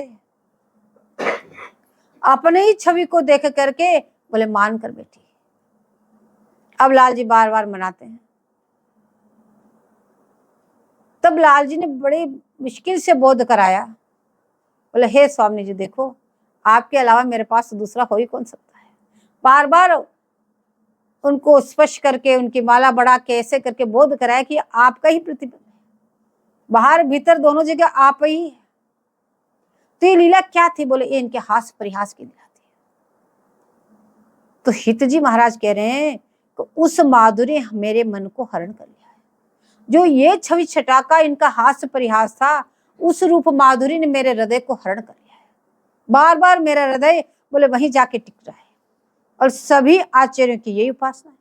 अपने ही छवि को देख करके बोले मान कर बैठी। अब लाल जी बार बार मनाते हैं। तब लाल जी ने बड़े मुश्किल से बोध कराया। बोले हे स्वामी जी देखो, आपके अलावा मेरे पास दूसरा हो ही कौन सकता है। बार बार उनको स्पर्श करके उनकी माला बढ़ा के ऐसे करके बोध कराया कि आपका ही प्रतिबिंब है, बाहर भीतर दोनों जगह आप ही है। तो ये लीला क्या थी, बोले ये इनके हास परिहास की लीला थी। तो हित जी महाराज कह रहे हैं कि उस माधुर्य मेरे मन को हरण कर लिया है। जो ये छवि छटा का इनका हास्य परिहास था, उस रूप माधुरी ने मेरे हृदय को हरण कर लिया है। बार बार मेरा हृदय बोले वहीं जाके टिक रहा है। और सभी आचार्यों की यही उपासना है।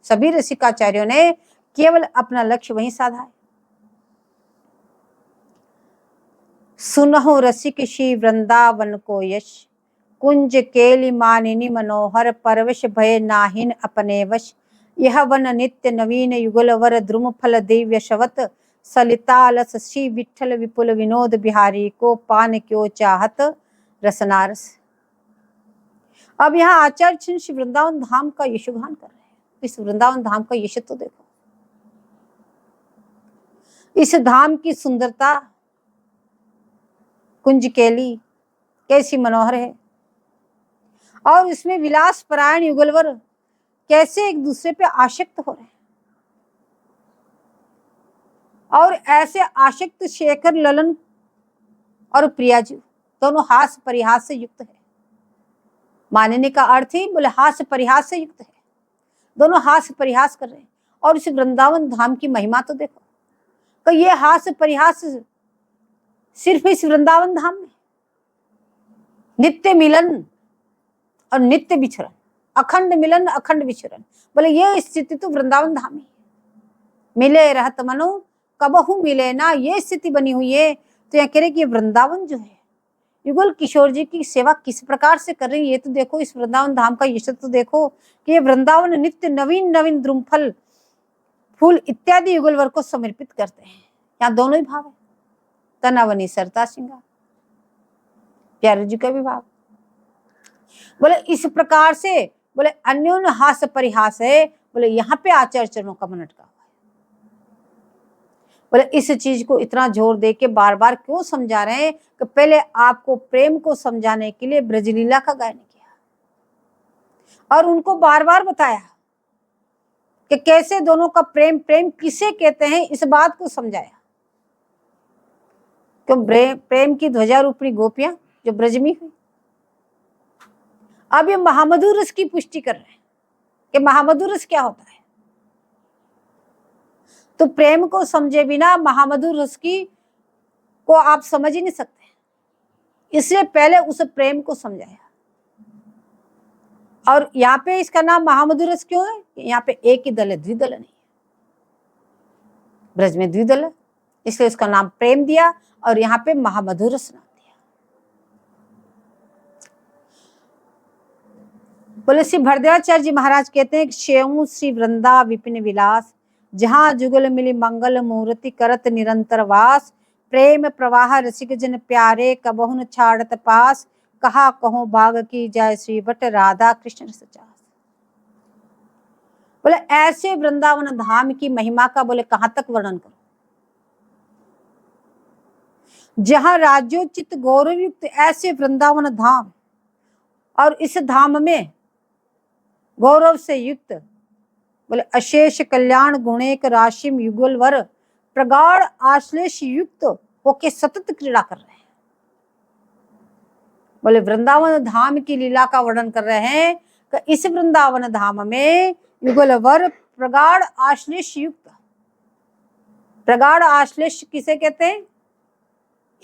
सभी रसिकाचार्यों ने केवल अपना लक्ष्य वहीं साधा है। सुनहो रसिक श्री वृंदावन को यश, कुंज केली मानिनी मनोहर, परवश भय नाहिन अपने वश। यह वन नित्य नवीन युगल वर, द्रुम फल दिव्य शवत, सलितालस श्री विठल विपुल विनोद बिहारी को, पान क्यों चाहत रसनारस। अब यहाँ आचार्य श्री वृंदावन धाम का यशोगान कर रहे हैं। इस वृंदावन धाम का यश तो देखो, इस धाम की सुंदरता, कुंज केली कैसी मनोहर है, और इसमें विलास परायण युगलवर कैसे एक दूसरे पे आसक्त हो रहे हैं। और ऐसे आसक्त शेखर ललन और प्रिया जी दोनों हास परिहास से युक्त है। मानने का अर्थ ही बोले हास परिहास से युक्त है। दोनों हास परिहास कर रहे हैं। और इस वृंदावन धाम की महिमा तो देखो, तो ये हास परिहास सिर्फ इस वृंदावन धाम में नित्य मिलन और नित्य विचरण, अखंड मिलन अखंड विचरण, बोले ये स्थिति तो वृंदावन धाम ही। मिले रहत मनो कबहू मिले ना, ये स्थिति बनी हुई है। तो यह कह रहे कि वृंदावन जो है युगल किशोर जी की सेवा किस प्रकार से कर रही है, ये तो देखो। इस वृंदावन धाम का यश तो देखो कि ये वृंदावन नित्य नवीन नवीन द्रुमफल फूल इत्यादि युगलवर को समर्पित करते हैं। यहाँ दोनों ही भाव है, तनावनी सरता श्रृंगार, प्यारे जी का भी भाव। बोले इस प्रकार से बोले अन्योन्य हास्य परिहास है। बोले यहाँ पे आचार्य चरणों का मन अटका हुआ है। बोले इस चीज को इतना जोर दे के बार बार क्यों समझा रहे हैं कि पहले आपको प्रेम को समझाने के लिए ब्रजलीला का गायन किया और उनको बार बार बताया कि कैसे दोनों का प्रेम, प्रेम किसे कहते हैं, इस बात को समझाया। क्यों प्रेम की ध्वजा रूपणी गोपियां जो ब्रज में हुई, अब ये महामधुर रस की पुष्टि कर रहे हैं कि महामधुर रस क्या होता है। तो प्रेम को समझे बिना महामधुर रस की को आप समझ ही नहीं सकते, इसलिए पहले उस प्रेम को समझाया। और यहाँ पे इसका नाम महामधुर रस क्यों है, यहाँ पे एक ही दल है, द्विदल नहीं है। ब्रज में द्विदल है, इसलिए उसका नाम प्रेम दिया और यहाँ पे महामधुर रस नाम दिया। बोले श्री भरद्वाचार्य जी महाराज कहते हैं, श्रेयु श्री वृंदा विपिन विलास, जहाँ जुगल मिली मंगल मूर्ति करत निरंतर वास, प्रेम प्रवाह रसिक जन प्यारे कबहु न छाड़त पास, कहा कहो भाग की जय श्री भट्ट राधा कृष्ण रस चास। बोले ऐसे वृंदावन धाम की महिमा का बोले कहां तक वर्णन करो, जहां राज्योचित गौरव युक्त ऐसे वृंदावन धाम, और इस धाम में गौरव से युक्त बोले अशेष कल्याण गुणेक राशिम युगल वर, प्रगाढ़ आश्लेष युक्त होके सतत क्रीड़ा कर रहे हैं। बोले वृंदावन धाम की लीला का वर्णन कर रहे हैं कि इस वृंदावन धाम में युगल वर प्रगाढ़ आश्लेष युक्त, प्रगाढ़ आश्लेष किसे कहते हैं?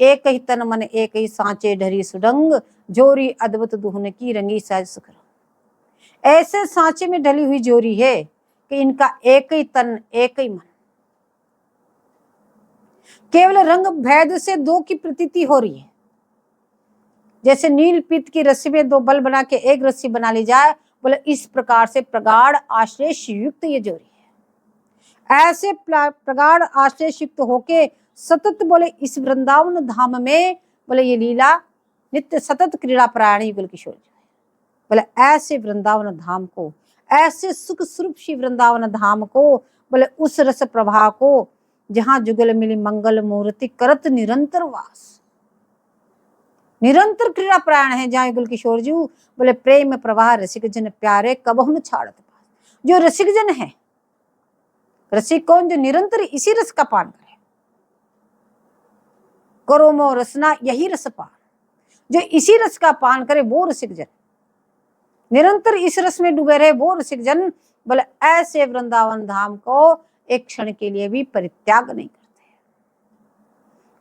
एक ही तन मन एक ही सांचे ढरी सुडंग, जोरी अद्भुत दुहन की रंगी सहज सुख। ऐसे सांचे में ढली हुई जोरी है कि इनका एक ही तन एक ही मन, केवल रंग भेद से दो की प्रतीति हो रही है। जैसे नील पीत की रस्सी में दो बल बना के एक रस्सी बना ली जाए, बोले इस प्रकार से प्रगाढ़ आश्लेष युक्त ये जोरी है। ऐसे प्रगाढ़ आश्लेष युक्त होके सतत बोले इस वृंदावन धाम में बोले ये लीला नित्य सतत क्रीड़ा प्राणी युगल किशोर जी। बोले ऐसे वृंदावन धाम को, ऐसे सुख स्वरूप श्री वृंदावन धाम को, बोले उस रस प्रभा को जहां जुगल मिली मंगल मूर्ति करत निरंतर वास, निरंतर क्रीड़ा प्राण है जहाँ युगल किशोर जी। बोले प्रेम प्रवाह रसिक जन प्यारे कबहु न छाड़त पास। जो रसिक जन है, रसिक कौन? जो निरंतर इसी रस का पान करे। करो मो रसना यही रस पान, जो इसी रस का पान करे वो रसिक जन, निरंतर इस रस में डूबे रहे वो रसिक जन। बोले ऐसे वृंदावन धाम को एक क्षण के लिए भी परित्याग नहीं करते।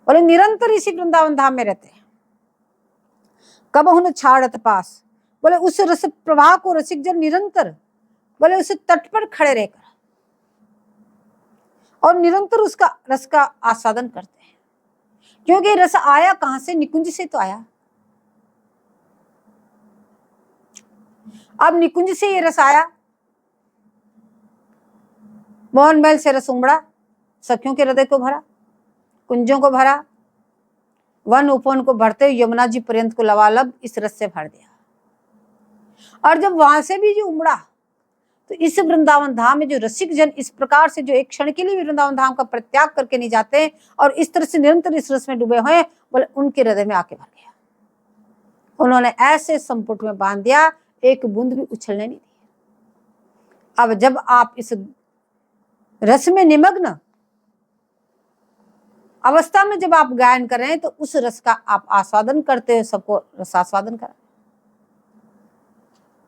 बोले निरंतर इसी वृंदावन धाम में रहते हैं। कबहु न छाड़त पास, बोले उस रस प्रवाह को रसिक जन निरंतर बोले उस तट पर खड़े रहकर और निरंतर उसका रस का आस्वादन करते हैं। क्योंकि रस आया कहां से? निकुंज से तो आया। अब निकुंज से ये रस आया, मोहन महल से रस उमड़ा, सखियों के हृदय को भरा, कुंजों को भरा, वन उपवन को भरते हुए यमुना जी पर्यंत को लबालब इस रस से भर दिया। और जब वहां से भी जो उमड़ा तो इस वृंदावन धाम में जो रसिक जन इस प्रकार से जो एक क्षण के लिए वृंदावन धाम का परित्याग करके नहीं जाते और इस तरह से निरंतर इस रस में डूबे हुए, बोले उनके हृदय में आके भर गया। उन्होंने ऐसे संपुट में बांध दिया, एक बूंद भी उछलने नहीं दी। अब जब आप इस रस में निमग्न अवस्था में जब आप गायन कर रहे हैं तो उस रस का आप आस्वादन करते हुए सबको रसास्वादन करें।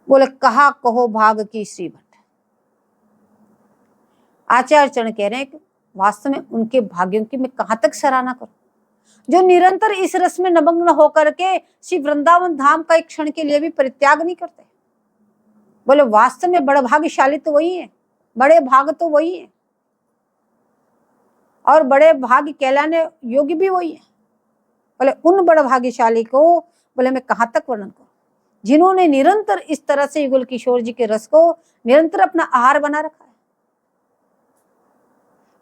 बोले कहा कहो भाग की श्री भट्ट। आचार्य चरण कह रहे हैं कि वास्तव में उनके भाग्यों की मैं कहां तक सराहना करूं, जो निरंतर इस रस में नमग्न होकर के श्री वृंदावन धाम का एक क्षण के लिए भी परित्याग नहीं करते। बोले वास्तव में बड़े भाग्यशाली तो वही है, बड़े भाग तो वही है और बड़े भाग्य कहलाने योग्य भी वही है। बोले उन बड़े भाग्यशाली को बोले मैं कहां तक वर्णन करूं, जिन्होंने निरंतर इस तरह से युगल किशोर जी के रस को निरंतर अपना आहार बना रखा है।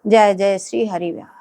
जय जय श्री हरिव्यास।